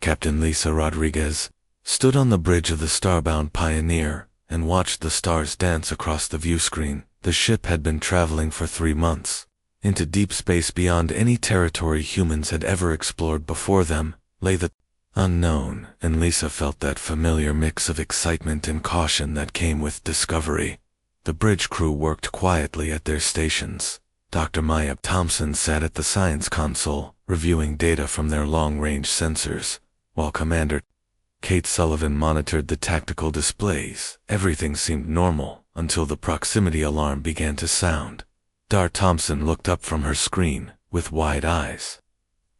Captain Lisa Rodriguez, stood on the bridge of the Starbound Pioneer and watched the stars dance across the viewscreen. The ship had been traveling for 3 months, into deep space beyond any territory humans had ever explored before them, lay the unknown, and Lisa felt that familiar mix of excitement and caution that came with discovery. The bridge crew worked quietly at their stations. Dr. Maya Thompson sat at the science console, reviewing data from their long-range sensors, while Commander Kate Sullivan monitored the tactical displays. Everything seemed normal until the proximity alarm began to sound. Dar Thompson looked up from her screen, with wide eyes.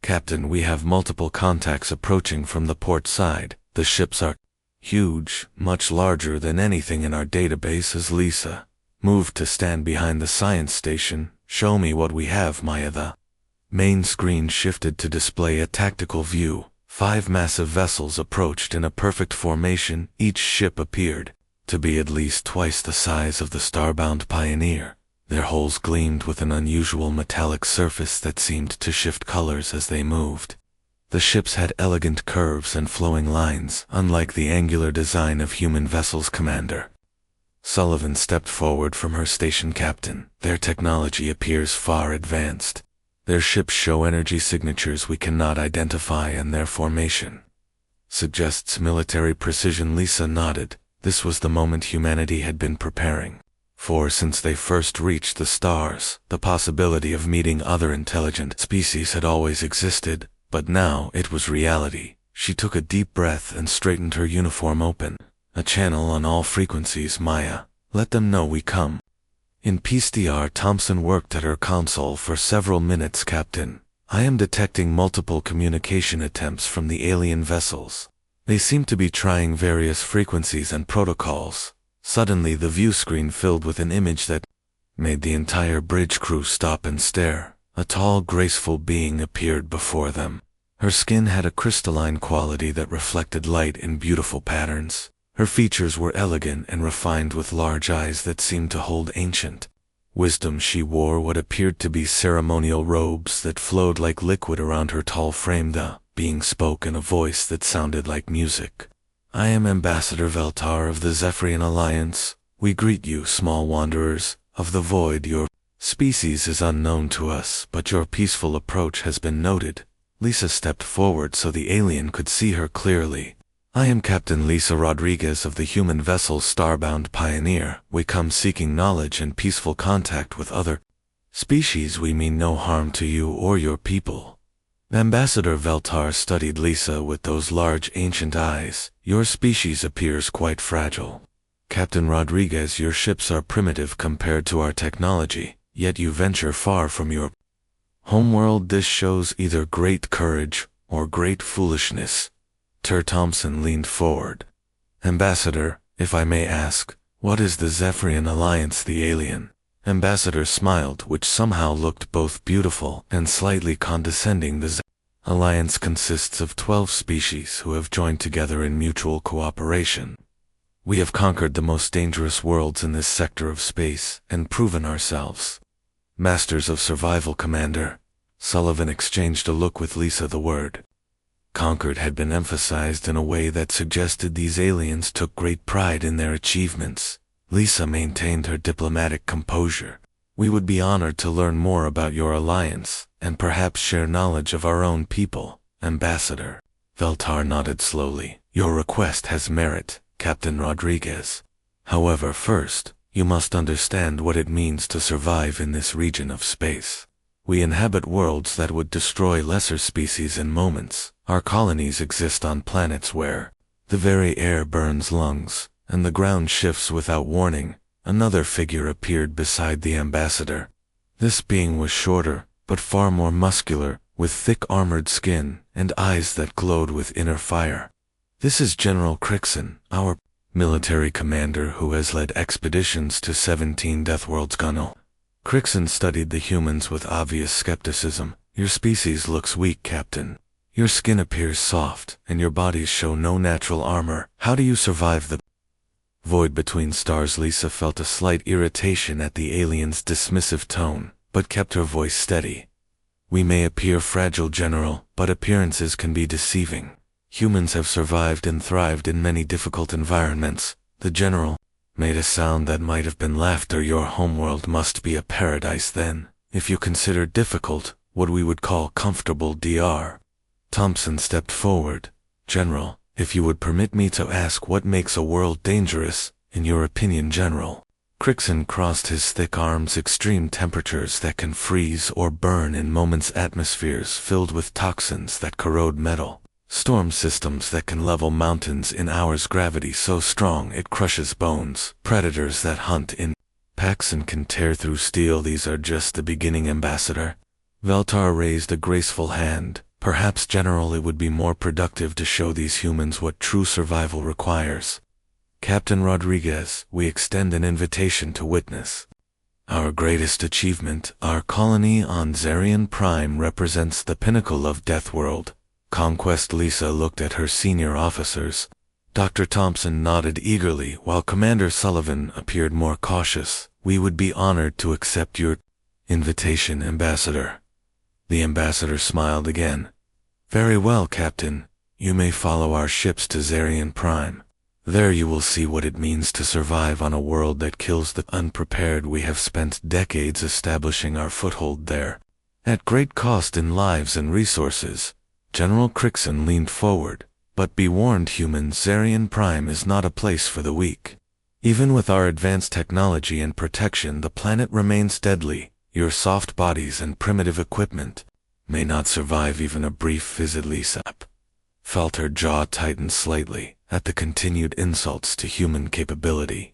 "Captain, we have multiple contacts approaching from the port side. The ships are huge, much larger than anything in our database." As Lisa moved to stand behind the science station, "Show me what we have, Maya." The main screen shifted to display a tactical view. 5 massive vessels approached in a perfect formation. Each ship appeared to be at least twice the size of the Starbound Pioneer. Their hulls gleamed with an unusual metallic surface that seemed to shift colors as they moved. The ships had elegant curves and flowing lines, unlike the angular design of human vessels. Commander Sullivan stepped forward from her station. "Captain, their technology appears far advanced. Their ships show energy signatures we cannot identify, and their formation suggests military precision." Lisa nodded. This was the moment humanity had been preparing for since they first reached the stars. The possibility of meeting other intelligent species had always existed, but now it was reality. She took a deep breath and straightened her uniform. "Open a channel on all frequencies, Maya. Let them know we come." In peace. Dr. Thompson worked at her console for several minutes. "Captain, I am detecting multiple communication attempts from the alien vessels. They seem to be trying various frequencies and protocols." Suddenly the view screen filled with an image that made the entire bridge crew stop and stare. A tall, graceful being appeared before them. Her skin had a crystalline quality that reflected light in beautiful patterns. Her features were elegant and refined, with large eyes that seemed to hold ancient wisdom. She wore what appeared to be ceremonial robes that flowed like liquid around her tall frame. The being spoke in a voice that sounded like music. "I am Ambassador Veltar of the Zephyrian Alliance. We greet you, small wanderers of the void. Your species is unknown to us, but your peaceful approach has been noted." Lisa stepped forward so the alien could see her clearly. "I am Captain Lisa Rodriguez of the human vessel Starbound Pioneer. We come seeking knowledge and peaceful contact with other species. We mean no harm to you or your people." Ambassador Veltar studied Lisa with those large ancient eyes. "Your species appears quite fragile. Captain Rodriguez, your ships are primitive compared to our technology, yet you venture far from your homeworld. This shows either great courage or great foolishness." Dr. Thompson leaned forward. "Ambassador, if I may ask, what is the Zephyrian Alliance?" The alien ambassador smiled, which somehow looked both beautiful and slightly condescending. "The Alliance consists of 12 species who have joined together in mutual cooperation. We have conquered the most dangerous worlds in this sector of space and proven ourselves masters of survival." Commander Sullivan exchanged a look with Lisa. The word "conquered" had been emphasized in a way that suggested these aliens took great pride in their achievements. Lisa maintained her diplomatic composure. "We would be honored to learn more about your alliance, and perhaps share knowledge of our own people." Ambassador Veltar nodded slowly. "Your request has merit, Captain Rodriguez. However, first, you must understand what it means to survive in this region of space. We inhabit worlds that would destroy lesser species in moments. Our colonies exist on planets where the very air burns lungs, and the ground shifts without warning." Another figure appeared beside the ambassador. This being was shorter, but far more muscular, with thick armored skin and eyes that glowed with inner fire. "This is General Crixon, our military commander who has led expeditions to 17 Deathworlds." Crixon studied the humans with obvious skepticism. "Your species looks weak, Captain. Your skin appears soft, and your bodies show no natural armor. How do you survive the void between stars?" Lisa felt a slight irritation at the alien's dismissive tone, but kept her voice steady. "We may appear fragile, General, but appearances can be deceiving. Humans have survived and thrived in many difficult environments. The general made a sound that might have been laughter. Your homeworld must be a paradise then, if you consider difficult what we would call comfortable. Dr. Thompson stepped forward. General, if you would permit me to ask, what makes a world dangerous, in your opinion, General? Crixon crossed his thick arms. Extreme temperatures that can freeze or burn in moments, atmospheres filled with toxins that corrode metal, storm systems that can level mountains in hours, gravity so strong it crushes bones, predators that hunt in packs and can tear through steel. These are just the beginning, Ambassador. Veltar raised a graceful hand. Perhaps, General, it would be more productive to show these humans what true survival requires. Captain Rodriguez, we extend an invitation to witness our greatest achievement. Our colony on Zarian Prime represents the pinnacle of Deathworld conquest. Lisa looked at her senior officers. Dr. Thompson nodded eagerly, while Commander Sullivan appeared more cautious. We would be honored to accept your invitation, Ambassador. The ambassador smiled again. Very well, Captain. You may follow our ships to Zarian Prime. There you will see what it means to survive on a world that kills the unprepared. We have spent decades establishing our foothold there, at great cost in lives and resources. General Crixon leaned forward. But be warned, humans, Zarian Prime is not a place for the weak. Even with our advanced technology and protection, the planet remains deadly. Your soft bodies and primitive equipment may not survive even a brief visit. Lisa felt her jaw tighten slightly at the continued insults to human capability.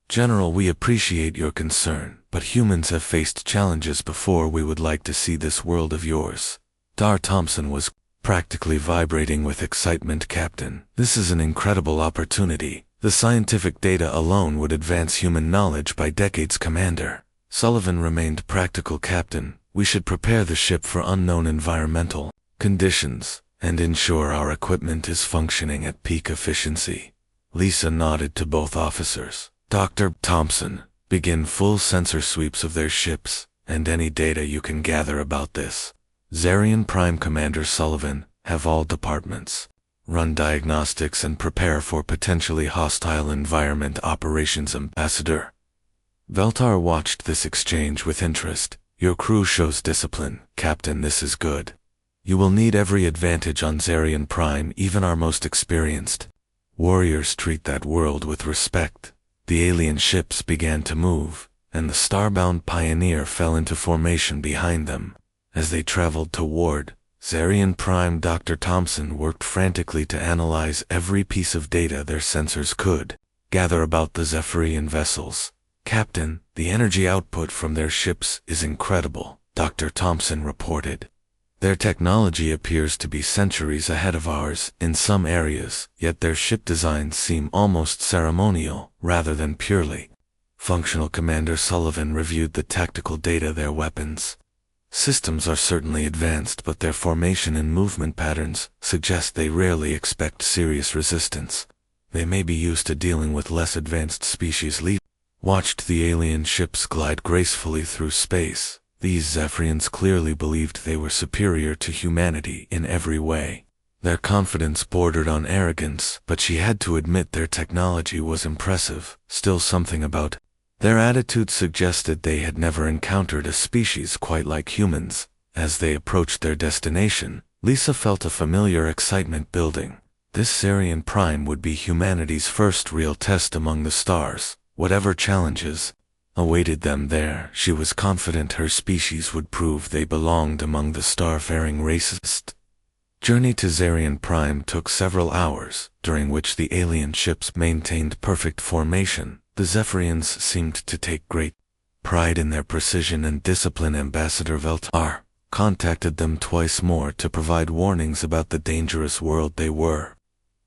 General, we appreciate your concern, but humans have faced challenges before. We would like to see this world of yours. Dr. Thompson was practically vibrating with excitement. Captain, this is an incredible opportunity. The scientific data alone would advance human knowledge by decades. Commander Sullivan remained practical. Captain, we should prepare the ship for unknown environmental conditions and ensure our equipment is functioning at peak efficiency. Lisa nodded to both officers. Dr. Thompson, begin full sensor sweeps of their ships, and any data you can gather about this. Zarian Prime. Commander Sullivan, have all departments run diagnostics and prepare for potentially hostile environment operations. Ambassador Veltar watched this exchange with interest. Your crew shows discipline. Captain, this is good. You will need every advantage on Zarian Prime. Even our most experienced warriors treat that world with respect. The alien ships began to move, and the Starbound Pioneer fell into formation behind them. As they traveled toward Zarian Prime, Dr. Thompson worked frantically to analyze every piece of data their sensors could gather about the Zephyrian vessels. Captain, the energy output from their ships is incredible, Dr. Thompson reported. Their technology appears to be centuries ahead of ours in some areas, yet their ship designs seem almost ceremonial rather than purely functional. Commander Sullivan reviewed the tactical data. Their weapons systems are certainly advanced, but their formation and movement patterns suggest they rarely expect serious resistance. They may be used to dealing with less advanced species. Lee watched the alien ships glide gracefully through space. These Zephyrians clearly believed they were superior to humanity in every way. Their confidence bordered on arrogance, but she had to admit their technology was impressive. Still, something about their attitude suggested they had never encountered a species quite like humans. As they approached their destination, Lisa felt a familiar excitement building. This Zarian Prime would be humanity's first real test among the stars. Whatever challenges awaited them there, she was confident her species would prove they belonged among the starfaring races. Journey to Zarian Prime took several hours, during which the alien ships maintained perfect formation. The Zephyrians seemed to take great pride in their precision and discipline. Ambassador Veltar contacted them twice more to provide warnings about the dangerous world they were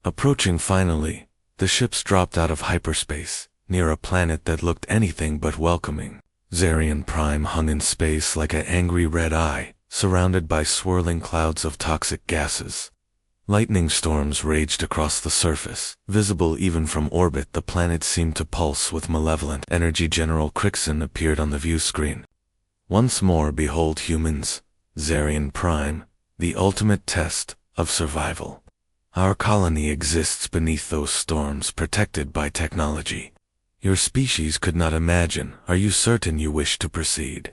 approaching. Finally, the ships dropped out of hyperspace, near a planet that looked anything but welcoming. Zarian Prime hung in space like an angry red eye, surrounded by swirling clouds of toxic gases. Lightning storms raged across the surface. Visible even from orbit, the planet seemed to pulse with malevolent energy. General Crixon appeared on the view screen. Once more, behold, humans, Zarian Prime, the ultimate test of survival. Our colony exists beneath those storms, protected by technology. Your species could not imagine. Are you certain you wish to proceed?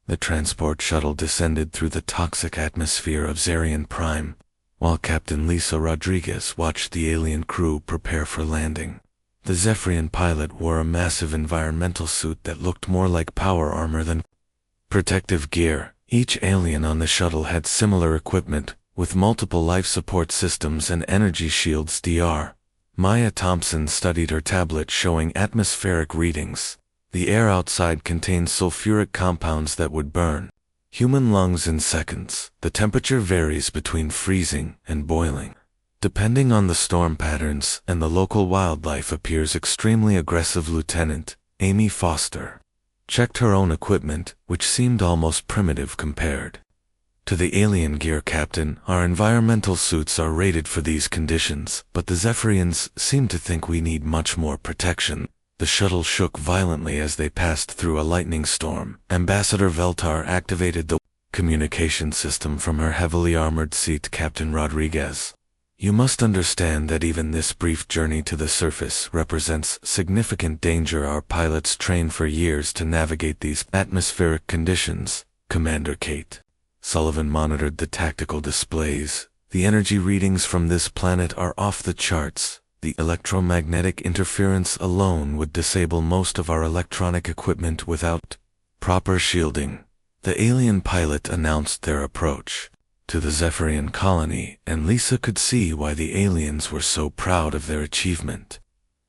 The transport shuttle descended through the toxic atmosphere of Zarian Prime, while Captain Lisa Rodriguez watched the alien crew prepare for landing. The Zephyrian pilot wore a massive environmental suit that looked more like power armor than protective gear. Each alien on the shuttle had similar equipment, with multiple life support systems and energy shields. Dr. Maya Thompson studied her tablet showing atmospheric readings. The air outside contained sulfuric compounds that would burn human lungs in seconds. The temperature varies between freezing and boiling, depending on the storm patterns, and the local wildlife appears extremely aggressive. Lieutenant Amy Foster checked her own equipment, which seemed almost primitive compared to the alien gear. Captain, our environmental suits are rated for these conditions, but the Zephyrians seem to think we need much more protection. The shuttle shook violently as they passed through a lightning storm. Ambassador Veltar activated the communication system from her heavily armored seat. Captain Rodriguez, you must understand that even this brief journey to the surface represents significant danger. Our pilots trained for years to navigate these atmospheric conditions. Commander Kate Sullivan monitored the tactical displays. The energy readings from this planet are off the charts. The electromagnetic interference alone would disable most of our electronic equipment without proper shielding. The alien pilot announced their approach to the Zephyrian colony, and Lisa could see why the aliens were so proud of their achievement.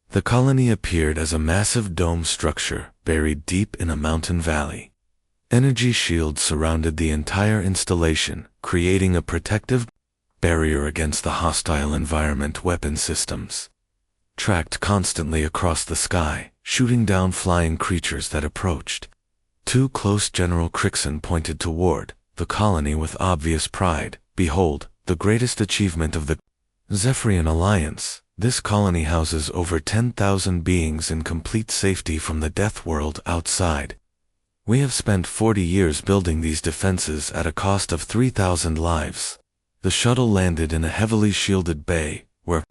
The colony appeared as a massive dome structure buried deep in a mountain valley. Energy shields surrounded the entire installation, creating a protective barrier against the hostile environment. Weapon systems tracked constantly across the sky, shooting down flying creatures that approached too close. General Crixon pointed toward the colony with obvious pride. Behold, the greatest achievement of the Zephyrian Alliance. This colony houses over 10,000 beings in complete safety from the Deathworld outside. We have spent 40 years building these defenses at a cost of 3,000 lives. The shuttle landed in a heavily shielded bay, where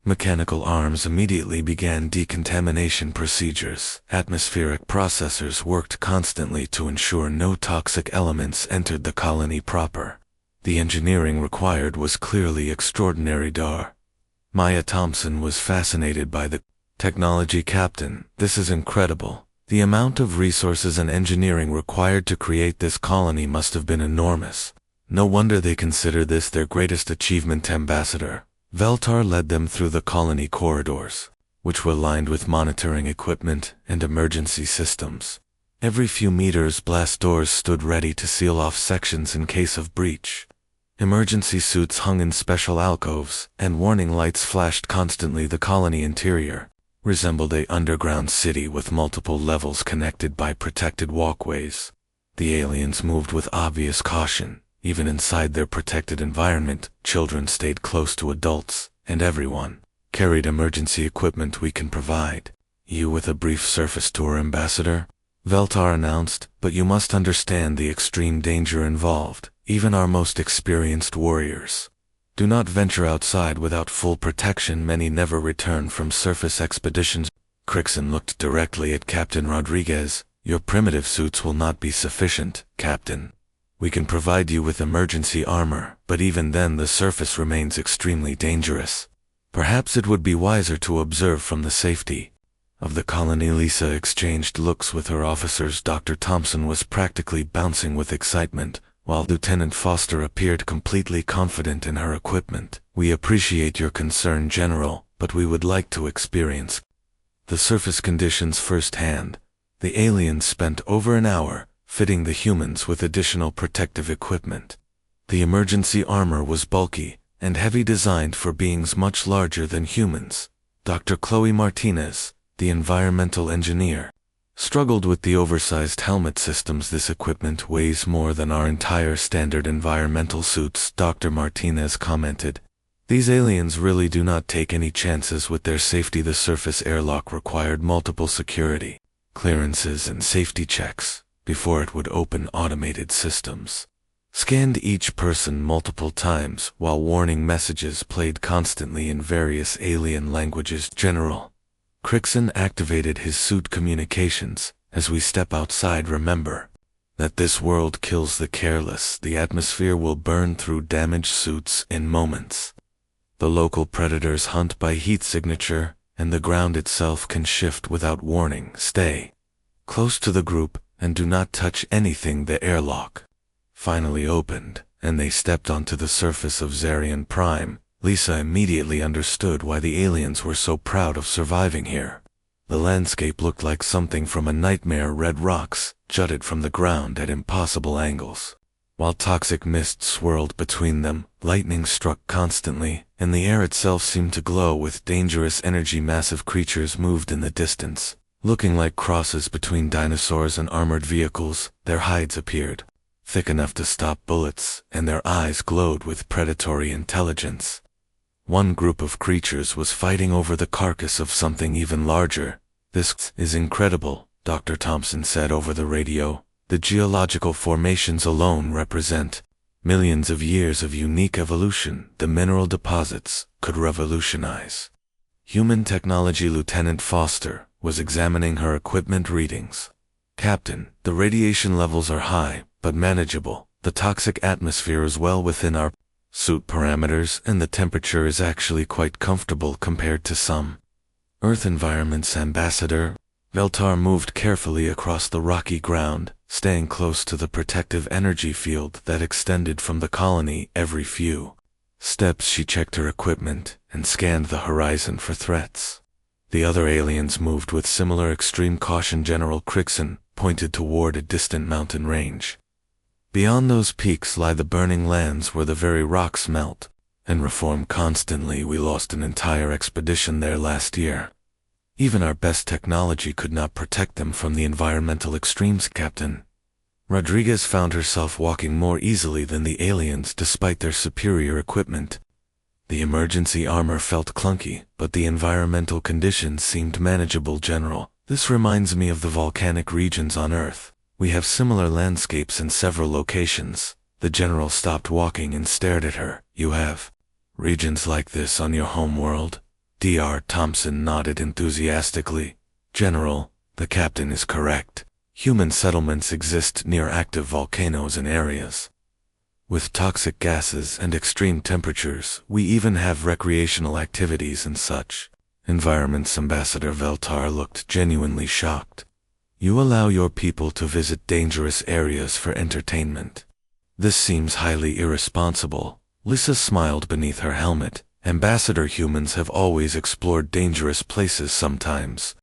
mechanical arms immediately began decontamination procedures. Atmospheric processors worked constantly to ensure no toxic elements entered the colony proper. The engineering required was clearly extraordinary. Dr. Maya Thompson was fascinated by the technology. Captain, this is incredible. The amount of resources and engineering required to create this colony must have been enormous. No wonder they consider this their greatest achievement. Ambassador Veltar led them through the colony corridors, which were lined with monitoring equipment and emergency systems. Every few meters, blast doors stood ready to seal off sections in case of breach. Emergency suits hung in special alcoves, and warning lights flashed constantly. The colony interior resembled an underground city with multiple levels connected by protected walkways. The aliens moved with obvious caution. Even inside their protected environment, children stayed close to adults, and everyone carried emergency equipment we can provide. You with a brief surface tour, Ambassador? Veltar announced, but you must understand the extreme danger involved. Even our most experienced warriors do not venture outside without full protection. Many never return from surface expeditions. Crixon looked directly at Captain Rodriguez. Your primitive suits will not be sufficient, Captain. We can provide you with emergency armor, but even then the surface remains extremely dangerous. Perhaps it would be wiser to observe from the safety of the colony. Lisa exchanged looks with her officers. Dr. Thompson was practically bouncing with excitement, while Lieutenant Foster appeared completely confident in her equipment. We appreciate your concern, General, but we would like to experience the surface conditions firsthand. The aliens spent over an hour fitting the humans with additional protective equipment. The emergency armor was bulky and heavy, designed for beings much larger than humans. Dr. Chloe Martinez, the environmental engineer, struggled with the oversized helmet systems. This equipment weighs more than our entire standard environmental suits, Dr. Martinez commented. These aliens really do not take any chances with their safety. The surface airlock required multiple security clearances and safety checks before it would open automated systems. scanned each person multiple times while warning messages played constantly in various alien languages. General Crixon activated his suit communications. As we step outside, remember that this world kills the careless. The atmosphere will burn through damaged suits in moments. The local predators hunt by heat signature, and the ground itself can shift without warning. Stay close to the group and do not touch anything. The airlock finally opened, and they stepped onto the surface of Zarian Prime. Lisa immediately understood why the aliens were so proud of surviving here. The landscape looked like something from a nightmare. Red rocks jutted from the ground at impossible angles, while toxic mist swirled between them. Lightning struck constantly, and the air itself seemed to glow with dangerous energy. Massive creatures moved in the distance, looking like crosses between dinosaurs and armored vehicles. Their hides appeared thick enough to stop bullets, and their eyes glowed with predatory intelligence. One group of creatures was fighting over the carcass of something even larger. "This is incredible," Dr. Thompson said over the radio. "The geological formations alone represent millions of years of unique evolution. The mineral deposits could revolutionize human technology." Lieutenant Foster was examining her equipment readings. "Captain, the radiation levels are high, but manageable. The toxic atmosphere is well within our suit parameters, and the temperature is actually quite comfortable compared to some Earth environments." Ambassador Veltar moved carefully across the rocky ground, staying close to the protective energy field that extended from the colony. Every few steps she checked her equipment and scanned the horizon for threats. The other aliens moved with similar extreme caution. General Crixon pointed toward a distant mountain range. "Beyond those peaks lie the burning lands where the very rocks melt and reform constantly. We lost an entire expedition there last year. Even our best technology could not protect them from the environmental extremes." Captain Rodriguez found herself walking more easily than the aliens despite their superior equipment. The emergency armor felt clunky, but the environmental conditions seemed manageable. "General, this reminds me of the volcanic regions on Earth. We have similar landscapes in several locations." The general stopped walking and stared at her. "You have regions like this on your home world?" Dr. Thompson nodded enthusiastically. "General, the captain is correct. Human settlements exist near active volcanoes in areas with toxic gases and extreme temperatures. We even have recreational activities and such environments." Ambassador Veltar looked genuinely shocked. "You allow your people to visit dangerous areas for entertainment? This seems highly irresponsible." Lisa smiled beneath her helmet. "Ambassador, humans have always explored dangerous places. Sometimes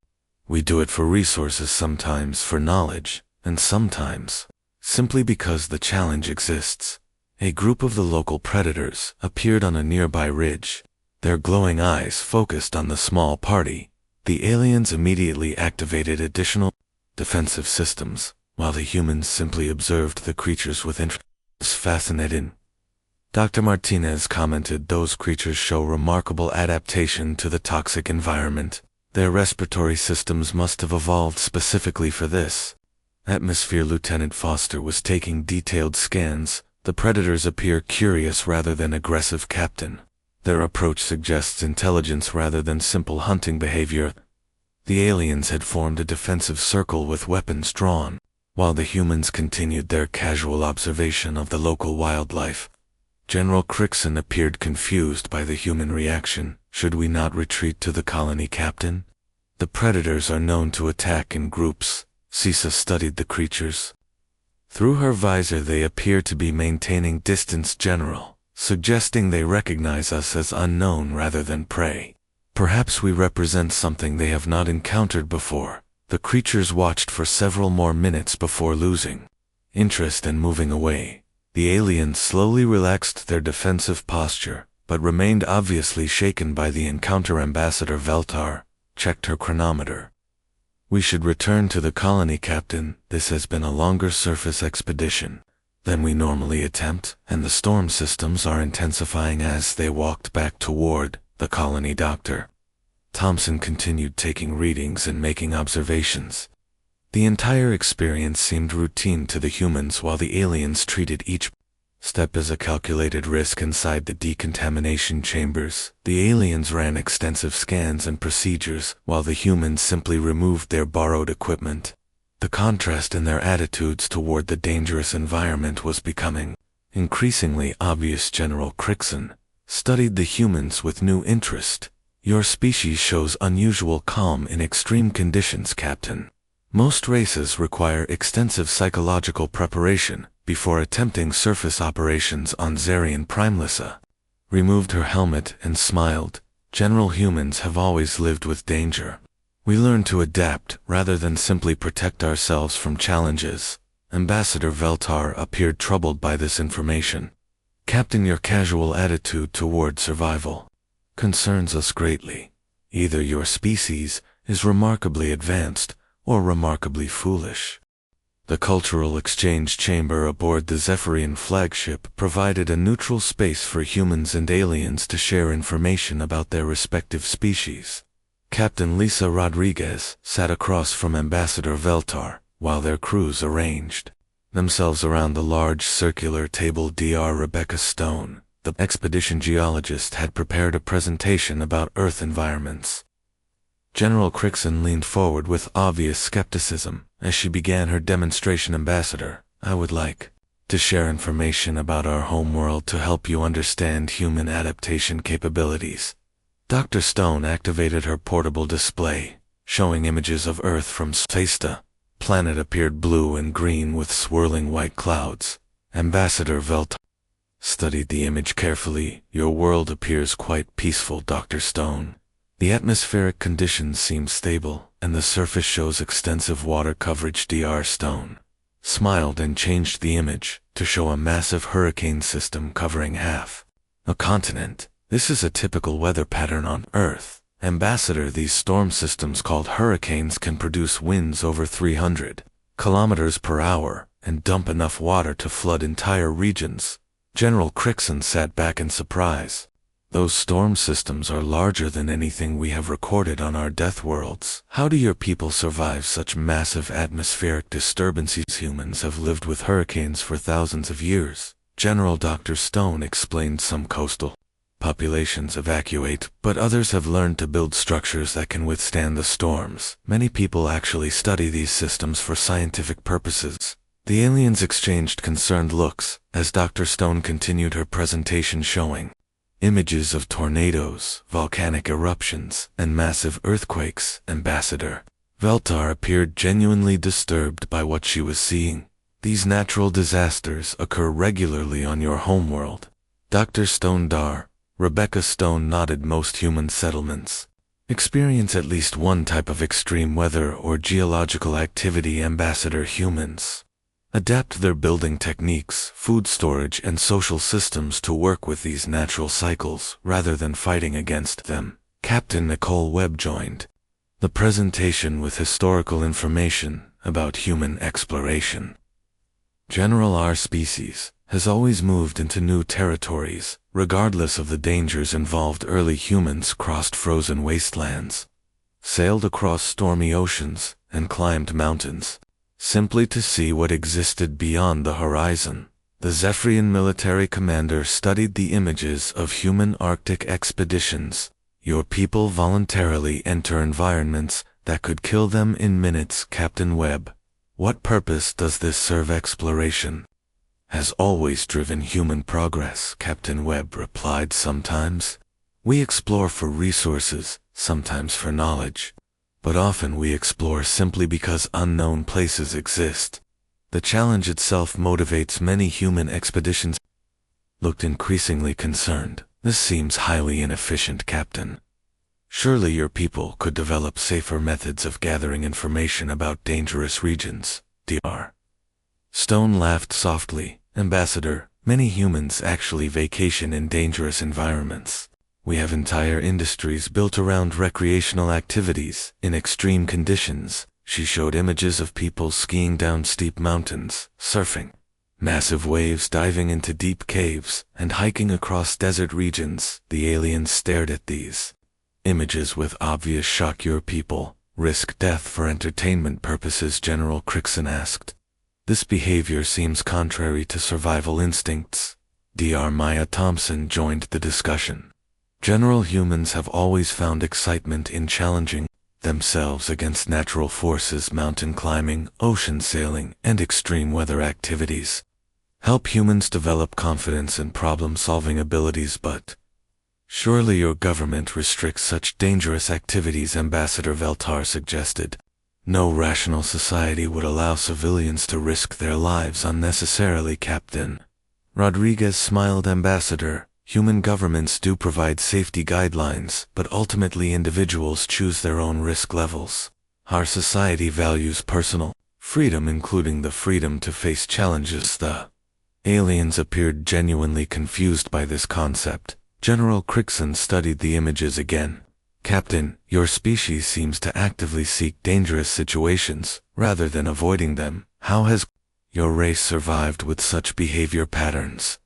we do it for resources, sometimes for knowledge, and sometimes simply because the challenge exists." A group of the local predators appeared on a nearby ridge, their glowing eyes focused on the small party. The aliens immediately activated additional defensive systems, while the humans simply observed the creatures with interest. "Fascinating," Dr. Martinez commented. "Those creatures show remarkable adaptation to the toxic environment. Their respiratory systems must have evolved specifically for this atmosphere." Lieutenant Foster was taking detailed scans. "The predators appear curious rather than aggressive, Captain. Their approach suggests intelligence rather than simple hunting behavior." The aliens had formed a defensive circle with weapons drawn, while the humans continued their casual observation of the local wildlife. General Crixon appeared confused by the human reaction. "Should we not retreat to the colony, Captain? The predators are known to attack in groups." Cisa studied the creatures. Through her visor, "They appear to be maintaining distance, General, suggesting they recognize us as unknown rather than prey. Perhaps we represent something they have not encountered before." The creatures watched for several more minutes before losing interest and moving away. The aliens slowly relaxed their defensive posture, but remained obviously shaken by the encounter. Ambassador Veltar checked her chronometer. "We should return to the colony, Captain. This has been a longer surface expedition than we normally attempt, and the storm systems are intensifying." As they walked back toward the colony, Dr. Thompson continued taking readings and making observations. The entire experience seemed routine to the humans, while the aliens treated each step as a calculated risk inside the decontamination chambers. The aliens ran extensive scans and procedures, while the humans simply removed their borrowed equipment. The contrast in their attitudes toward the dangerous environment was becoming increasingly obvious. General Crixon studied the humans with new interest. Your species shows unusual calm in extreme conditions, Captain. Most races require extensive psychological preparation before attempting surface operations on Zarian Primelissa. Removed her helmet and smiled. General, humans have always lived with danger. We learn to adapt rather than simply protect ourselves from challenges. Ambassador Veltar appeared troubled by this information. Captain, your casual attitude toward survival concerns us greatly. Either your species is remarkably advanced or remarkably foolish. The cultural exchange chamber aboard the Zephyrian flagship provided a neutral space for humans and aliens to share information about their respective species. Captain Lisa Rodriguez sat across from Ambassador Veltar, while their crews arranged themselves around the large circular table. Dr. Rebecca Stone, the expedition geologist, had prepared a presentation about Earth environments. General Crixon leaned forward with obvious skepticism as she began her demonstration. Ambassador, I would like to share information about our homeworld to help you understand human adaptation capabilities. Dr. Stone activated her portable display, showing images of Earth from space. The planet appeared blue and green with swirling white clouds. Ambassador Veltar studied the image carefully. Your world appears quite peaceful, Dr. Stone. The atmospheric conditions seem stable, and the surface shows extensive water coverage. Dr. Stone smiled and changed the image to show a massive hurricane system covering half a continent. This is a typical weather pattern on Earth. Ambassador, these storm systems called hurricanes can produce winds over 300 kilometers per hour and dump enough water to flood entire regions. General Crixon sat back in surprise. Those storm systems are larger than anything we have recorded on our Deathworlds. How do your people survive such massive atmospheric disturbances? Humans have lived with hurricanes for thousands of years. General Dr. Stone explained. Some coastal populations evacuate, but others have learned to build structures that can withstand the storms. Many people actually study these systems for scientific purposes. The aliens exchanged concerned looks as Dr. Stone continued her presentation, showing images of tornadoes, volcanic eruptions, and massive earthquakes. Ambassador Veltar appeared genuinely disturbed by what she was seeing. These natural disasters occur regularly on your homeworld. Dr. Stone. Rebecca Stone nodded. Most human settlements experience at least one type of extreme weather or geological activity. Ambassador, humans adapt their building techniques, food storage, and social systems to work with these natural cycles rather than fighting against them. Captain Nicole Webb joined the presentation with historical information about human exploration. General, our species has always moved into new territories, regardless of the dangers involved. Early humans crossed frozen wastelands, sailed across stormy oceans, and climbed mountains, simply to see what existed beyond the horizon. The Zephyrian military commander studied the images of human Arctic expeditions. Your people voluntarily enter environments that could kill them in minutes. Captain Webb, what purpose does this serve? Exploration has always driven human progress, Captain Webb replied. Sometimes we explore for resources, sometimes for knowledge, but often we explore simply because unknown places exist. The challenge itself motivates many human expeditions. Looked increasingly concerned. This seems highly inefficient, Captain. Surely your people could develop safer methods of gathering information about dangerous regions. Dr. Stone laughed softly. Ambassador, many humans actually vacation in dangerous environments. We have entire industries built around recreational activities in extreme conditions. She showed images of people skiing down steep mountains, surfing massive waves, diving into deep caves, and hiking across desert regions. The aliens stared at these images with obvious shock. Your people risk death for entertainment purposes? General Crixon asked. This behavior seems contrary to survival instincts. Dr. Maya Thompson joined the discussion. General humans have always found excitement in challenging themselves against natural forces. Mountain climbing, ocean sailing, and extreme weather activities help humans develop confidence and problem-solving abilities, but surely your government restricts such dangerous activities, Ambassador Veltar suggested. No rational society would allow civilians to risk their lives unnecessarily, Captain Rodriguez smiled. Ambassador, human governments do provide safety guidelines, but ultimately individuals choose their own risk levels. Our society values personal freedom, including the freedom to face challenges. The aliens appeared genuinely confused by this concept. General Crixon studied the images again. Captain, your species seems to actively seek dangerous situations, rather than avoiding them. How has your race survived with such behavior patterns?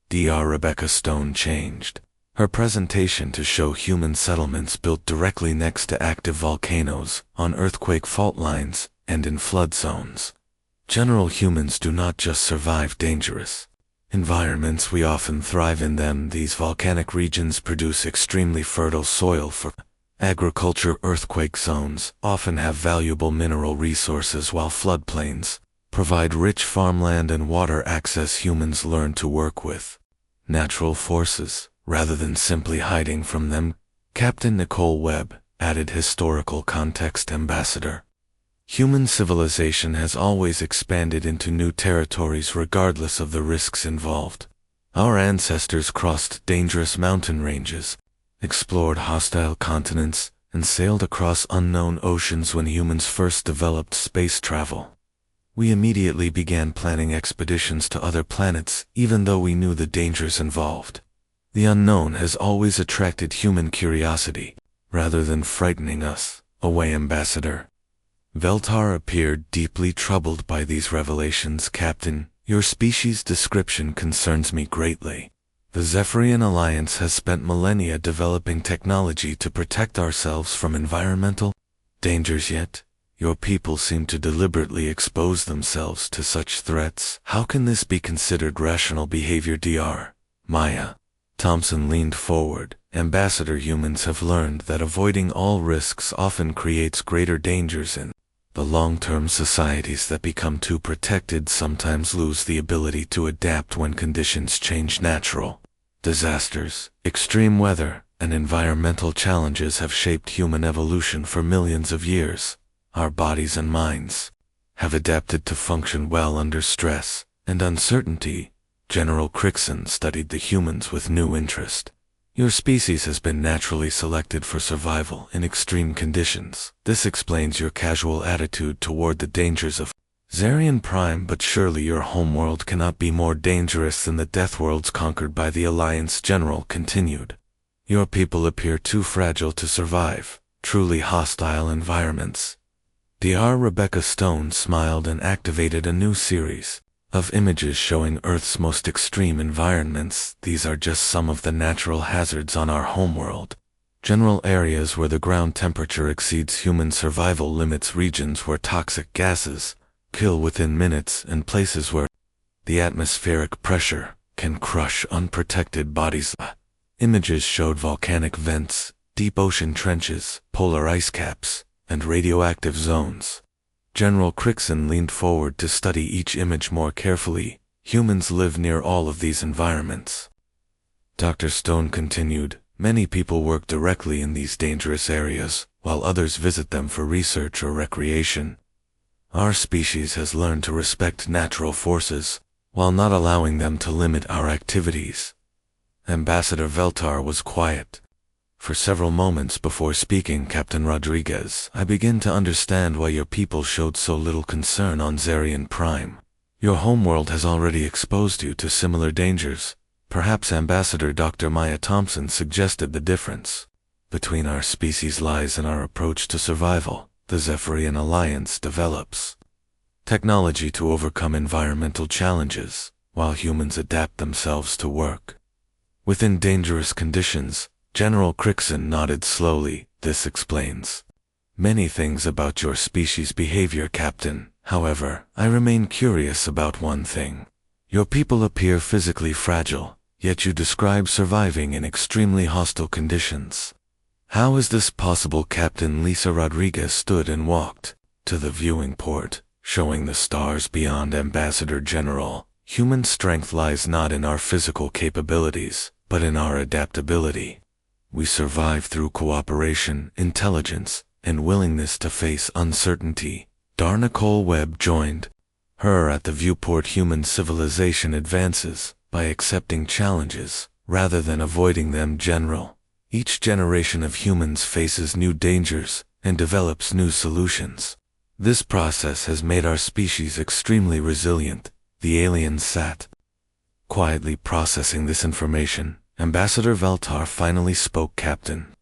Dr. Rebecca Stone changed her presentation to show human settlements built directly next to active volcanoes, on earthquake fault lines, and in flood zones. General humans do not just survive dangerous environments, we often thrive in them. These volcanic regions produce extremely fertile soil for agriculture. Earthquake zones often have valuable mineral resources, while floodplains provide rich farmland and water access. Humans learn to work with natural forces, rather than simply hiding from them. Captain Nicole Webb added historical context. Ambassador, human civilization has always expanded into new territories regardless of the risks involved. Our ancestors crossed dangerous mountain ranges, explored hostile continents, and sailed across unknown oceans. When humans first developed space travel, we immediately began planning expeditions to other planets, even though we knew the dangers involved. The unknown has always attracted human curiosity, rather than frightening us away. Ambassador Veltar appeared deeply troubled by these revelations. Captain, your species' description concerns me greatly. The Zephyrian Alliance has spent millennia developing technology to protect ourselves from environmental dangers, yet your people seem to deliberately expose themselves to such threats. How can this be considered rational behavior? Dr. Maya Thompson leaned forward. Ambassador, humans have learned that avoiding all risks often creates greater dangers in the long-term. Societies that become too protected sometimes lose the ability to adapt when conditions change. Natural disasters, extreme weather, and environmental challenges have shaped human evolution for millions of years. Our bodies and minds have adapted to function well under stress and uncertainty. General Crixon studied the humans with new interest. Your species has been naturally selected for survival in extreme conditions. This explains your casual attitude toward the dangers of Zarian Prime, but surely your homeworld cannot be more dangerous than the Deathworlds conquered by the Alliance. General continued. Your people appear too fragile to survive truly hostile environments. Dr. Rebecca Stone smiled and activated a new series of images showing Earth's most extreme environments. These are just some of the natural hazards on our homeworld. General areas where the ground temperature exceeds human survival limits, regions where toxic gases kill within minutes, and places where the atmospheric pressure can crush unprotected bodies. Images showed volcanic vents, deep ocean trenches, polar ice caps, and radioactive zones. General Crixon leaned forward to study each image more carefully. Humans live near all of these environments. Dr. Stone continued, many people work directly in these dangerous areas, while others visit them for research or recreation. Our species has learned to respect natural forces, while not allowing them to limit our activities. Ambassador Veltar was quiet for several moments before speaking. Captain Rodriguez, I begin to understand why your people showed so little concern on Zarian Prime. Your homeworld has already exposed you to similar dangers. Perhaps Ambassador Dr. Maya Thompson suggested the difference between our species lies in our approach to survival. The Zephyrian Alliance develops technology to overcome environmental challenges, while humans adapt themselves to work within dangerous conditions. General Crixon nodded slowly. This explains many things about your species' behavior, Captain. However, I remain curious about one thing. Your people appear physically fragile, yet you describe surviving in extremely hostile conditions. How is this possible? Captain Lisa Rodriguez stood and walked to the viewing port, showing the stars beyond. Ambassador General, human strength lies not in our physical capabilities, but in our adaptability. We survive through cooperation, intelligence, and willingness to face uncertainty. Nicole Webb joined her at the viewport. Human civilization advances by accepting challenges rather than avoiding them. General, each generation of humans faces new dangers and develops new solutions. This process has made our species extremely resilient. The aliens sat quietly processing this information. Ambassador Veltar finally spoke. Captain,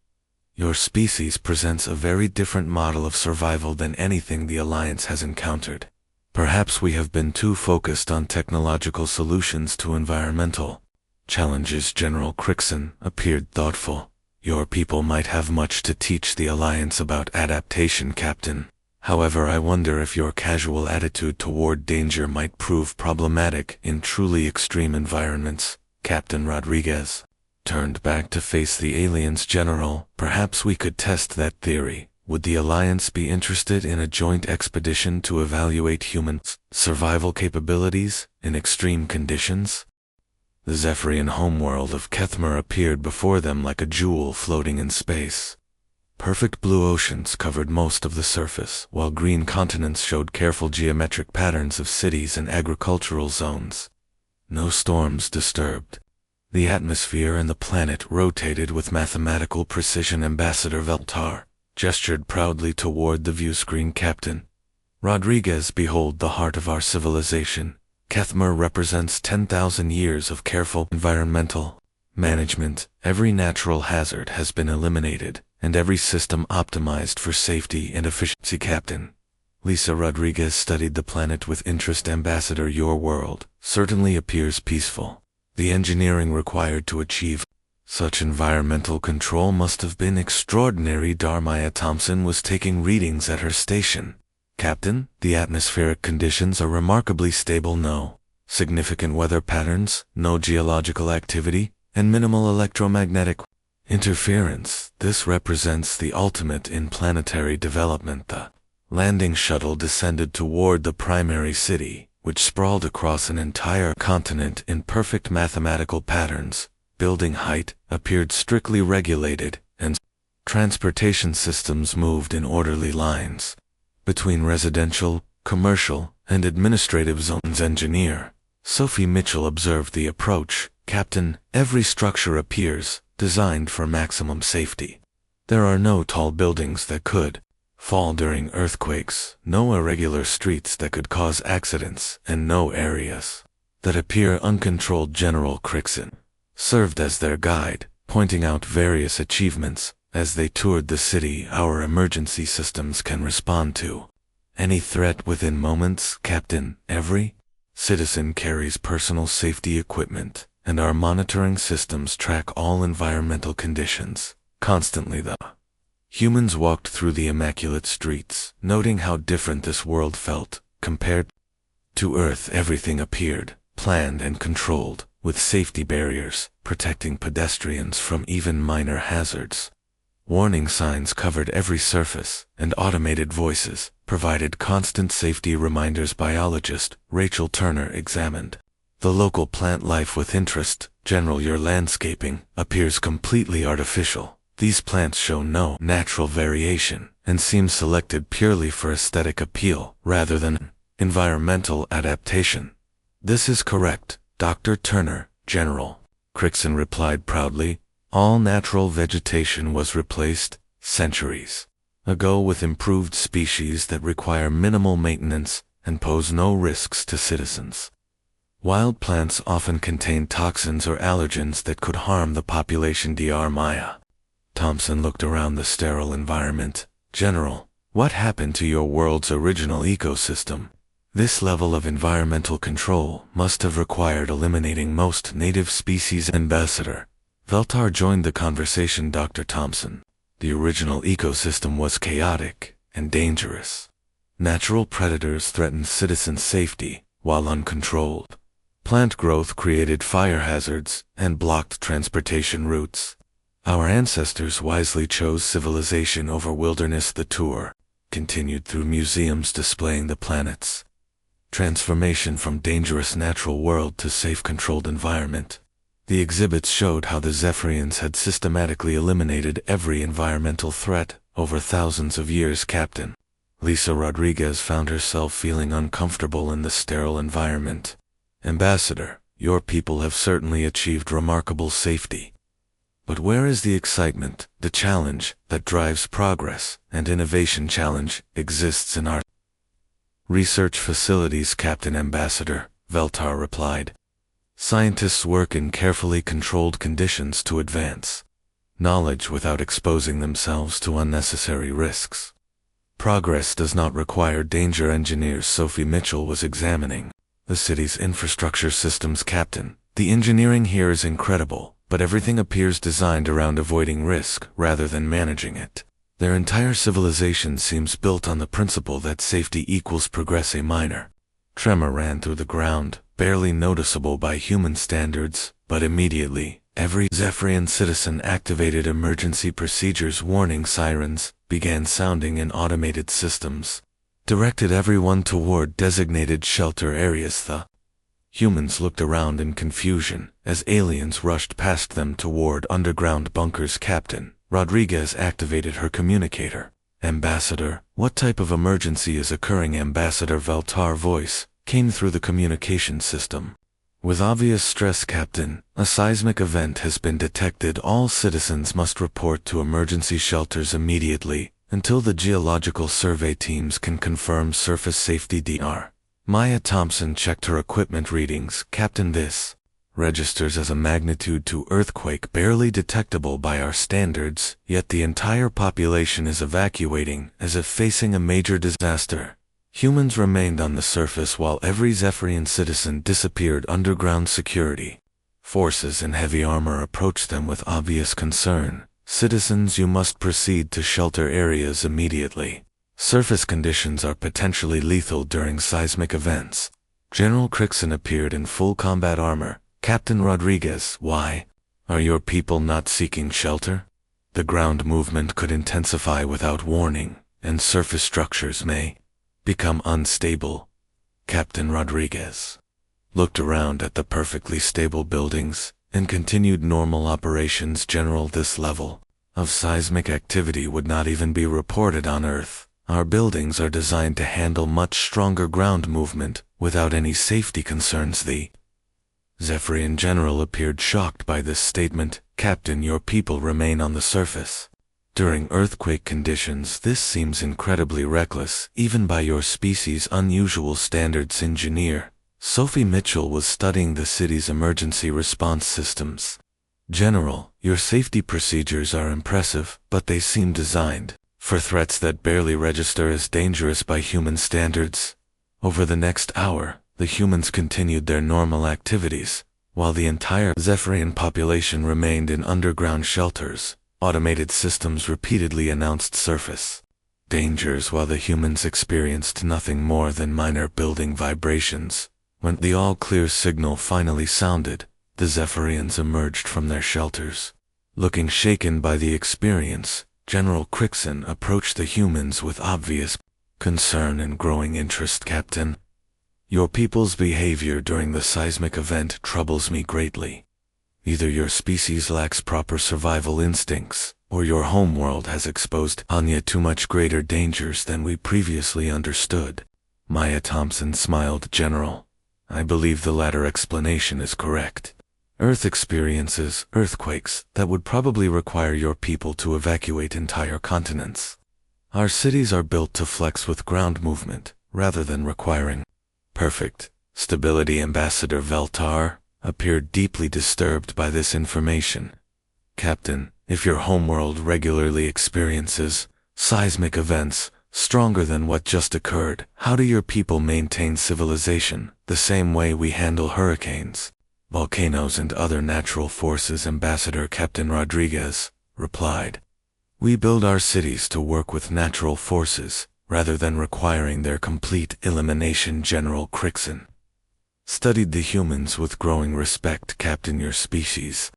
your species presents a very different model of survival than anything the Alliance has encountered. Perhaps we have been too focused on technological solutions to environmental challenges. General Crixon appeared thoughtful. Your people might have much to teach the Alliance about adaptation, Captain. However, I wonder if your casual attitude toward danger might prove problematic in truly extreme environments. Captain Rodriguez turned back to face the aliens. General, perhaps we could test that theory. Would the Alliance be interested in a joint expedition to evaluate humans' survival capabilities in extreme conditions? The Zephyrian homeworld of Kethmer appeared before them like a jewel floating in space. Perfect blue oceans covered most of the surface, while green continents showed careful geometric patterns of cities and agricultural zones. No storms disturbed the atmosphere, and the planet rotated with mathematical precision. Ambassador Veltar gestured proudly toward the viewscreen. Captain Rodriguez, behold the heart of our civilization. Kethmer represents 10,000 years of careful environmental management. Every natural hazard has been eliminated, and every system optimized for safety and efficiency. Captain Lisa Rodriguez studied the planet with interest. Ambassador, your world certainly appears peaceful. The engineering required to achieve such environmental control must have been extraordinary. Darmaya Thompson was taking readings at her station. Captain, the atmospheric conditions are remarkably stable. No significant weather patterns, no geological activity, and minimal electromagnetic interference. This represents the ultimate in planetary development. The landing shuttle descended toward the primary city, which sprawled across an entire continent in perfect mathematical patterns. Building height appeared strictly regulated, and transportation systems moved in orderly lines between residential, commercial, and administrative zones. Engineer Sophie Mitchell observed the approach. Captain, every structure appears designed for maximum safety. There are no tall buildings that could fall during earthquakes, no irregular streets that could cause accidents, and no areas that appear uncontrolled. General Crixon served as their guide, pointing out various achievements as they toured the city. Our emergency systems can respond to any threat within moments. Captain, every citizen carries personal safety equipment, and our monitoring systems track all environmental conditions constantly. The humans walked through the immaculate streets, noting how different this world felt compared to Earth. Everything appeared planned and controlled, with safety barriers protecting pedestrians from even minor hazards. Warning signs covered every surface, and automated voices provided constant safety reminders. Biologist Rachel Turner examined the local plant life with interest. General, your landscaping appears completely artificial. These plants show no natural variation and seem selected purely for aesthetic appeal rather than environmental adaptation. This is correct, Dr. Turner. General Crixon replied proudly. All natural vegetation was replaced centuries ago with improved species that require minimal maintenance and pose no risks to citizens. Wild plants often contain toxins or allergens that could harm the population. Dr. Maya Thompson looked around the sterile environment. General, what happened to your world's original ecosystem? This level of environmental control must have required eliminating most native species. Ambassador Veltar joined the conversation. Dr. Thompson, the original ecosystem was chaotic and dangerous. Natural predators threatened citizen safety, while uncontrolled. Plant growth created fire hazards and blocked transportation routes. Our ancestors wisely chose civilization over wilderness. The tour continued through museums displaying the planet's transformation from dangerous natural world to safe controlled environment. The exhibits showed how the Zephyrians had systematically eliminated every environmental threat over thousands of years. Captain Lisa Rodriguez found herself feeling uncomfortable in the sterile environment. Ambassador, your people have certainly achieved remarkable safety. But where is the excitement, the challenge that drives progress and innovation? Challenge exists in our research facilities, Captain Ambassador, Veltar replied. Scientists work in carefully controlled conditions to advance knowledge without exposing themselves to unnecessary risks. Progress does not require danger. Engineers Sophie Mitchell was examining the city's infrastructure systems. Captain, the engineering here is incredible, but everything appears designed around avoiding risk rather than managing it. Their entire civilization seems built on the principle that safety equals progress. A minor tremor ran through the ground, barely noticeable by human standards, but immediately, every Zephyrian citizen activated emergency procedures. Warning sirens began sounding in automated systems, directed everyone toward designated shelter areas. The humans looked around in confusion as aliens rushed past them toward underground bunkers. Captain Rodriguez activated her communicator. Ambassador, what type of emergency is occurring? Ambassador Veltar's voice came through the communication system. With obvious stress, Captain, a seismic event has been detected. All citizens must report to emergency shelters immediately until the geological survey teams can confirm surface safety. Dr. Maya Thompson checked her equipment readings. Captain, this registers as a magnitude 2 earthquake, barely detectable by our standards, yet the entire population is evacuating as if facing a major disaster. Humans remained on the surface while every Zephyrian citizen disappeared. Underground security forces in heavy armor approached them with obvious concern. Citizens, you must proceed to shelter areas immediately. Surface conditions are potentially lethal during seismic events. General Crixon appeared in full combat armor. Captain Rodriguez, why are your people not seeking shelter? The ground movement could intensify without warning, and surface structures may become unstable. Captain Rodriguez looked around at the perfectly stable buildings and continued normal operations. General, this level of seismic activity would not even be reported on Earth. Our buildings are designed to handle much stronger ground movement without any safety concerns. The Zephyrian general appeared shocked by this statement. Captain, your people remain on the surface during earthquake conditions. This seems incredibly reckless, even by your species' unusual standards. Engineer Sophie Mitchell was studying the city's emergency response systems. General, your safety procedures are impressive, but they seem designed for threats that barely register as dangerous by human standards. Over the next hour, the humans continued their normal activities, while the entire Zephyrian population remained in underground shelters. Automated systems repeatedly announced surface dangers while the humans experienced nothing more than minor building vibrations. When the all-clear signal finally sounded, the Zephyrians emerged from their shelters. Looking shaken by the experience, General Crixon approached the humans with obvious concern and growing interest. Captain, your people's behavior during the seismic event troubles me greatly. Either your species lacks proper survival instincts, or your homeworld has exposed Anya to much greater dangers than we previously understood. Maya Thompson smiled. General, I believe the latter explanation is correct. Earth experiences earthquakes that would probably require your people to evacuate entire continents. Our cities are built to flex with ground movement, rather than requiring perfect stability. Ambassador Veltar appeared deeply disturbed by this information. Captain, if your homeworld regularly experiences seismic events stronger than what just occurred, how do your people maintain civilization the same way we handle hurricanes, volcanoes and other natural forces? Ambassador Captain Rodriguez replied. We build our cities to work with natural forces, rather than requiring their complete elimination. General Crixon studied the humans with growing respect. Captain, your species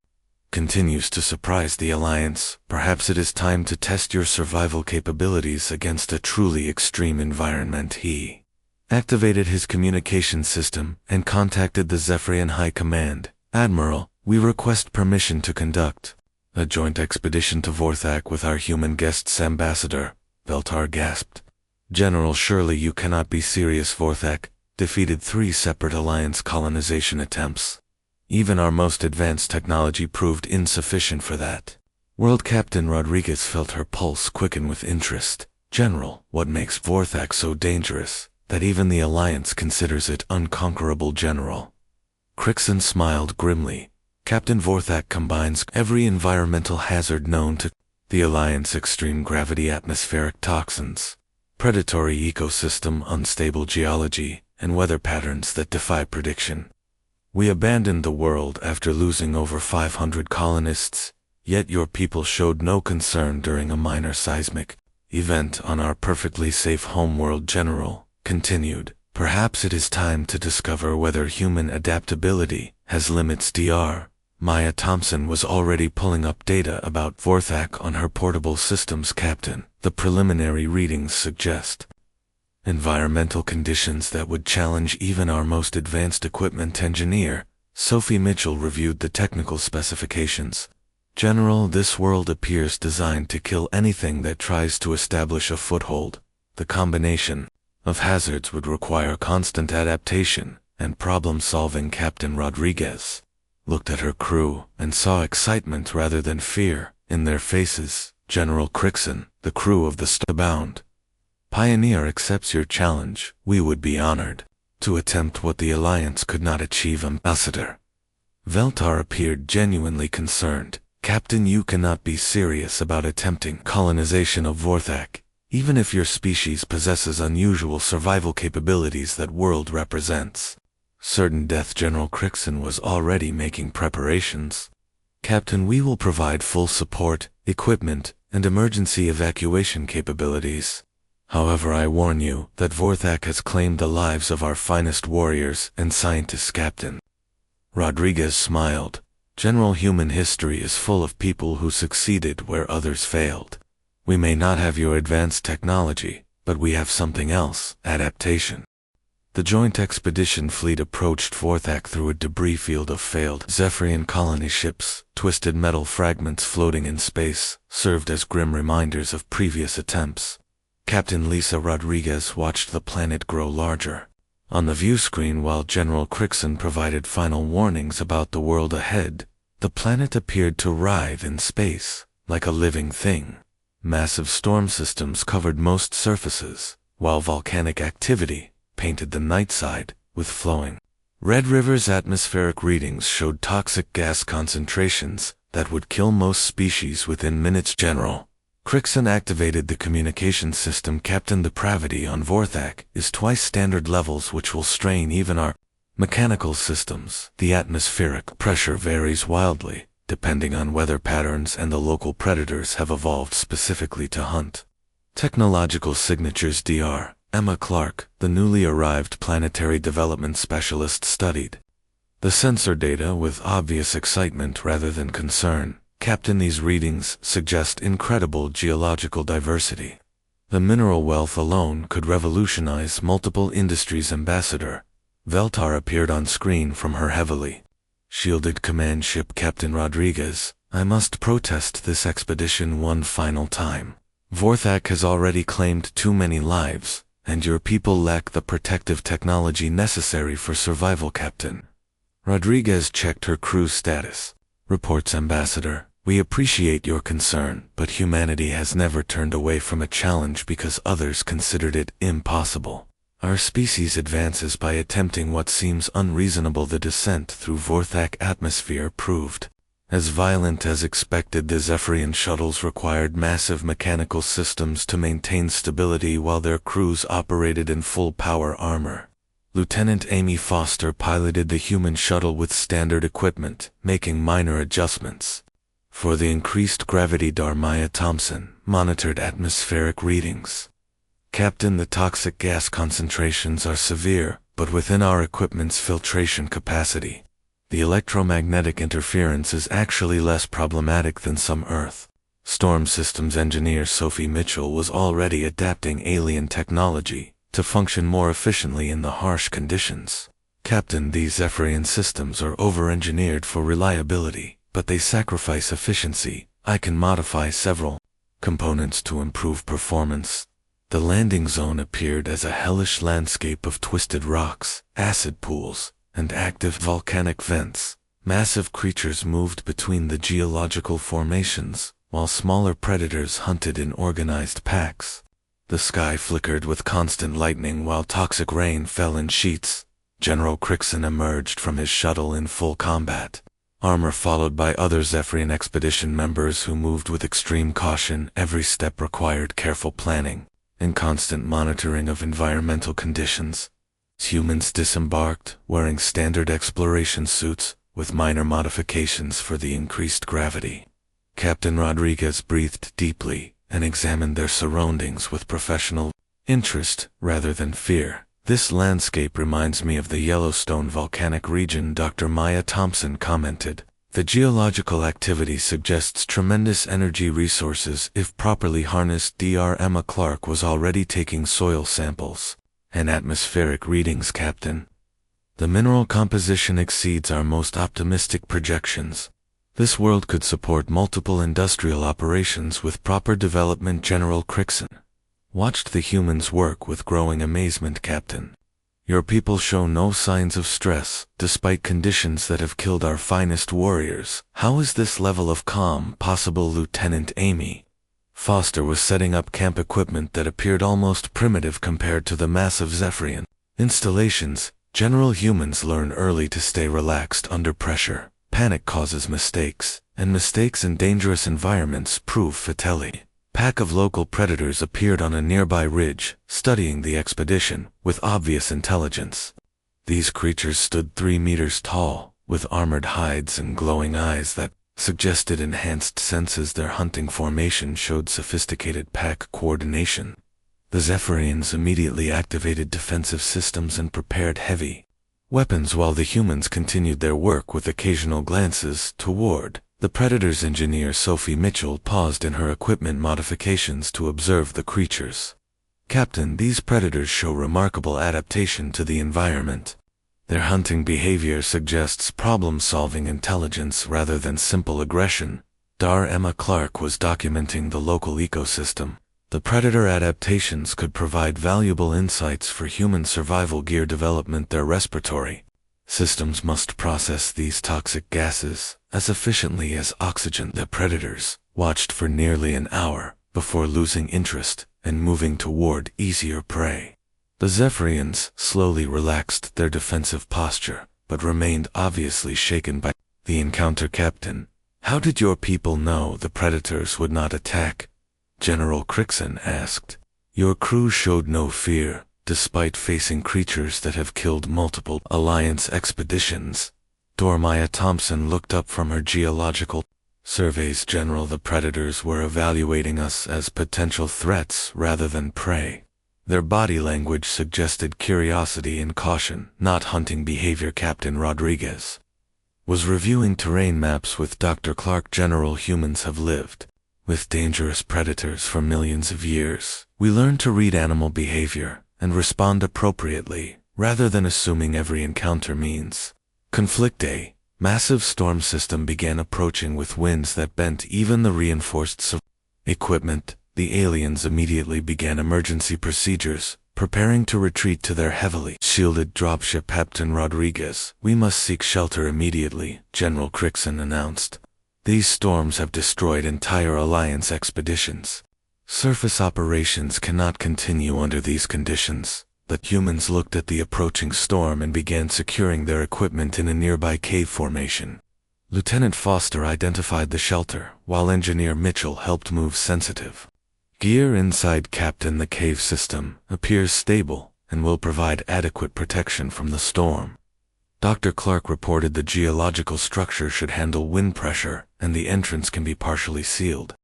continues to surprise the Alliance. Perhaps it is time to test your survival capabilities against a truly extreme environment. He activated his communication system and contacted the Zephyrian High Command. Admiral, we request permission to conduct a joint expedition to Vorthak with our human guests. Ambassador, Veltar gasped. General, surely you cannot be serious. Vorthak defeated 3 separate Alliance colonization attempts. Even our most advanced technology proved insufficient for that. World Captain Rodriguez felt her pulse quicken with interest. General, what makes Vorthak so dangerous that even the Alliance considers it unconquerable? General Crixon smiled grimly. Captain, Vorthak combines every environmental hazard known to the Alliance: extreme gravity, atmospheric toxins, predatory ecosystem, unstable geology, and weather patterns that defy prediction. We abandoned the world after losing over 500 colonists, yet your people showed no concern during a minor seismic event on our perfectly safe homeworld. General continued, perhaps it is time to discover whether human adaptability has limits. Dr. Maya Thompson was already pulling up data about Vorthak on her portable systems. Captain, the preliminary readings suggest environmental conditions that would challenge even our most advanced equipment. Engineer Sophie Mitchell reviewed the technical specifications. General, this world appears designed to kill anything that tries to establish a foothold. The combination of hazards would require constant adaptation and problem-solving. Captain Rodriguez looked at her crew and saw excitement rather than fear in their faces. General Crixon, the crew of the Starbound Pioneer accepts your challenge. We would be honored to attempt what the Alliance could not achieve. Ambassador Veltar appeared genuinely concerned. Captain, you cannot be serious about attempting colonization of Vorthak, even if your species possesses unusual survival capabilities that world represents certain death. General Crixon was already making preparations. Captain, we will provide full support, equipment, and emergency evacuation capabilities. However, I warn you that Vorthak has claimed the lives of our finest warriors and scientists. Captain Rodriguez smiled. General, human history is full of people who succeeded where others failed. We may not have your advanced technology, but we have something else: adaptation. The joint expedition fleet approached Vorthak through a debris field of failed Zephyrian colony ships. Twisted metal fragments floating in space served as grim reminders of previous attempts. Captain Lisa Rodriguez watched the planet grow larger on the view screen while General Crixon provided final warnings about the world ahead. The planet appeared to writhe in space like a living thing. Massive storm systems covered most surfaces, while volcanic activity painted the night side with flowing red rivers. Atmospheric readings showed toxic gas concentrations that would kill most species within minutes. General Crixon activated the communication system. Captain, the depravity on Vorthak is twice standard levels, which will strain even our mechanical systems. The atmospheric pressure varies wildly, depending on weather patterns, and the local predators have evolved specifically to hunt technological signatures. Dr. Emma Clark, the newly arrived planetary development specialist, studied the sensor data with obvious excitement rather than concern. Captain, these readings suggest incredible geological diversity. The mineral wealth alone could revolutionize multiple industries. Ambassador Veltar appeared on screen from her heavily shielded command ship. Captain Rodriguez, I must protest this expedition one final time. Vorthak has already claimed too many lives, and your people lack the protective technology necessary for survival. Captain Rodriguez checked her crew's status reports. Ambassador, we appreciate your concern, but humanity has never turned away from a challenge because others considered it impossible. Our species advances by attempting what seems unreasonable. The descent through Vorthak atmosphere proved as violent as expected. The Zephyrian shuttles required massive mechanical systems to maintain stability while their crews operated in full power armor. Lieutenant Amy Foster piloted the human shuttle with standard equipment, making minor adjustments for the increased gravity. Dr. Maya Thompson monitored atmospheric readings. Captain, the toxic gas concentrations are severe, but within our equipment's filtration capacity. The electromagnetic interference is actually less problematic than some Earth. Storm Systems engineer Sophie Mitchell was already adapting alien technology to function more efficiently in the harsh conditions. Captain, these Zephyrian systems are over-engineered for reliability, but they sacrifice efficiency. I can modify several components to improve performance. The landing zone appeared as a hellish landscape of twisted rocks, acid pools, and active volcanic vents. Massive creatures moved between the geological formations, while smaller predators hunted in organized packs. The sky flickered with constant lightning while toxic rain fell in sheets. General Crixon emerged from his shuttle in full combat, armor followed by other Zephyrian expedition members who moved with extreme caution. Every step required careful planning and constant monitoring of environmental conditions. Humans disembarked, wearing standard exploration suits, with minor modifications for the increased gravity. Captain Rodriguez breathed deeply and examined their surroundings with professional interest rather than fear. This landscape reminds me of the Yellowstone volcanic region, Dr. Maya Thompson commented. The geological activity suggests tremendous energy resources if properly harnessed. Dr. Emma Clark was already taking soil samples and atmospheric readings, Captain. The mineral composition exceeds our most optimistic projections. This world could support multiple industrial operations with proper development. General Crixon watched the humans work with growing amazement. Captain, your people show no signs of stress, despite conditions that have killed our finest warriors. How is this level of calm possible? Lieutenant Amy Foster was setting up camp equipment that appeared almost primitive compared to the massive Zephyrian installations. General, humans learn early to stay relaxed under pressure. Panic causes mistakes, and mistakes in dangerous environments prove fatality. Pack of local predators appeared on a nearby ridge, studying the expedition with obvious intelligence. These creatures stood 3 meters tall, with armored hides and glowing eyes that suggested enhanced senses. Their hunting formation showed sophisticated pack coordination. The Zephyrians immediately activated defensive systems and prepared heavy weapons while the humans continued their work with occasional glances toward the Predator's. Engineer Sophie Mitchell paused in her equipment modifications to observe the creatures. Captain, these predators show remarkable adaptation to the environment. Their hunting behavior suggests problem-solving intelligence rather than simple aggression. Dr. Emma Clark was documenting the local ecosystem. The predator adaptations could provide valuable insights for human survival gear development. Their respiratory systems must process these toxic gases as efficiently as oxygen. The predators watched for nearly an hour before losing interest and moving toward easier prey. The Zephyrians slowly relaxed their defensive posture, but remained obviously shaken by the encounter. Captain, how did your people know the predators would not attack? General Crixon asked. Your crew showed no fear, despite facing creatures that have killed multiple Alliance expeditions. Maya Thompson looked up from her geological surveys. General, the predators were evaluating us as potential threats rather than prey. Their body language suggested curiosity and caution, not hunting behavior. Captain Rodriguez was reviewing terrain maps with Dr. Clark. General, humans have lived with dangerous predators for millions of years. We learn to read animal behavior and respond appropriately, rather than assuming every encounter means conflict. A massive storm system began approaching with winds that bent even the reinforced equipment. The aliens immediately began emergency procedures, preparing to retreat to their heavily shielded dropship. Captain Rodriguez, we must seek shelter immediately, General Crixon announced. These storms have destroyed entire Alliance expeditions. Surface operations cannot continue under these conditions. The humans looked at the approaching storm and began securing their equipment in a nearby cave formation. Lieutenant Foster identified the shelter, while Engineer Mitchell helped move sensitive gear inside. Captain, the cave system appears stable and will provide adequate protection from the storm. Dr. Clark reported the geological structure should handle wind pressure, and the entrance can be partially sealed.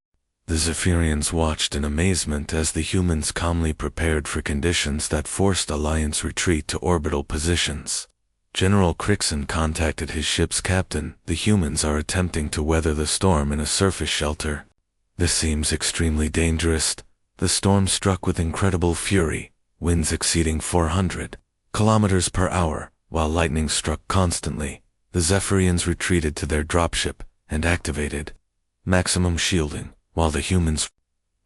The Zephyrians watched in amazement as the humans calmly prepared for conditions that forced Alliance retreat to orbital positions. General Crixon contacted his ship's captain. The humans are attempting to weather the storm in a surface shelter. This seems extremely dangerous. The storm struck with incredible fury, winds exceeding 400 kilometers per hour, while lightning struck constantly. The Zephyrians retreated to their dropship and activated maximum shielding, while the humans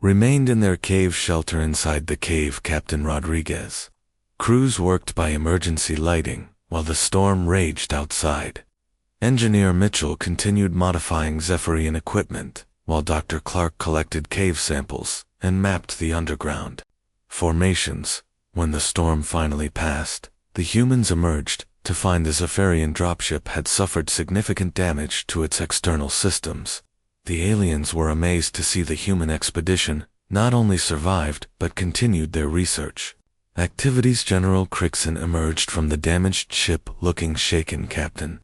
remained in their cave shelter inside the cave. Captain Rodriguez. Crews worked by emergency lighting, while the storm raged outside. Engineer Mitchell continued modifying Zephyrian equipment, while Dr. Clark collected cave samples and mapped the underground formations. When the storm finally passed, the humans emerged to find the Zephyrian dropship had suffered significant damage to its external systems. The aliens were amazed to see the human expedition not only survived but continued their research activities. General Crixon emerged from the damaged ship looking shaken. Captain,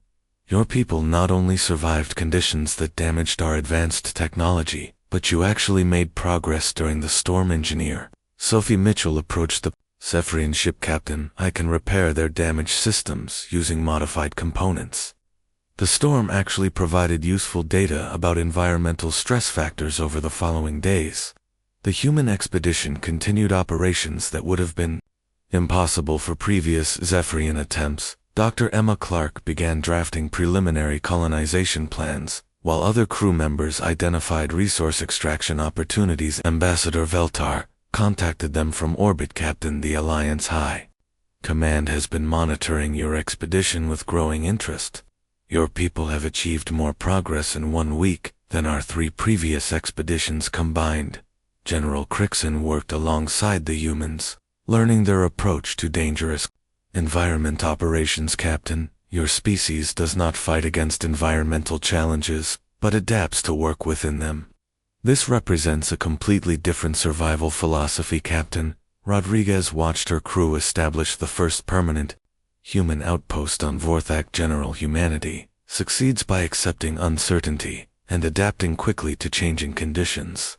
your people not only survived conditions that damaged our advanced technology, but you actually made progress during the storm. Engineer Sophie Mitchell approached the Zephyrian ship. Captain, I can repair their damaged systems using modified components. The storm actually provided useful data about environmental stress factors over the following days. The human expedition continued operations that would have been impossible for previous Zephyrian attempts. Dr. Emma Clark began drafting preliminary colonization plans, while other crew members identified resource extraction opportunities. Ambassador Veltar contacted them from orbit. Captain, the Alliance High Command has been monitoring your expedition with growing interest. Your people have achieved more progress in 1 week than our 3 previous expeditions combined. General Crixon worked alongside the humans, learning their approach to dangerous environment operations. Captain, your species does not fight against environmental challenges, but adapts to work within them. This represents a completely different survival philosophy. Captain, Rodriguez watched her crew establish the first permanent human outpost on Vorthak. General humanity succeeds by accepting uncertainty and adapting quickly to changing conditions.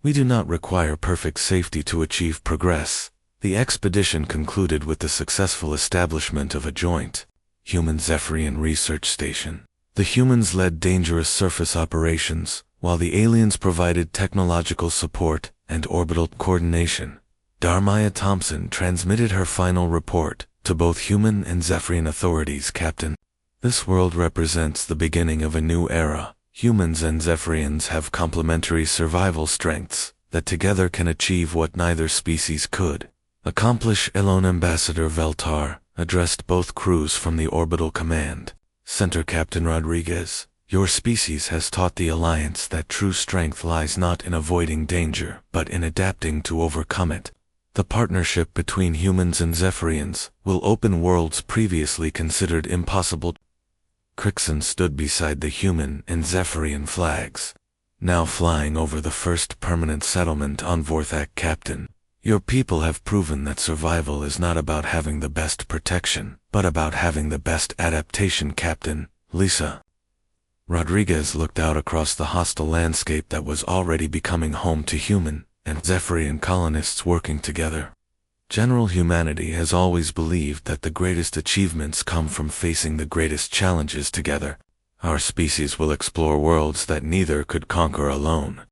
We do not require perfect safety to achieve progress. The expedition concluded with the successful establishment of a joint human Zephyrian research station. The humans led dangerous surface operations, while the aliens provided technological support and orbital coordination. Darmaya Thompson transmitted her final report to both human and Zephyrian authorities. Captain, this world represents the beginning of a new era. Humans and Zephyrians have complementary survival strengths that together can achieve what neither species could accomplish. Alone. Ambassador Veltar addressed both crews from the orbital command center. Captain Rodriguez, your species has taught the Alliance that true strength lies not in avoiding danger, but in adapting to overcome it. The partnership between humans and Zephyrians will open worlds previously considered impossible. Crixon stood beside the human and Zephyrian flags, now flying over the first permanent settlement on Vorthak. Captain, your people have proven that survival is not about having the best protection, but about having the best adaptation. Captain, Lisa. Rodriguez looked out across the hostile landscape that was already becoming home to human and Zephyrian colonists working together. General humanity has always believed that the greatest achievements come from facing the greatest challenges together. Our species will explore worlds that neither could conquer alone.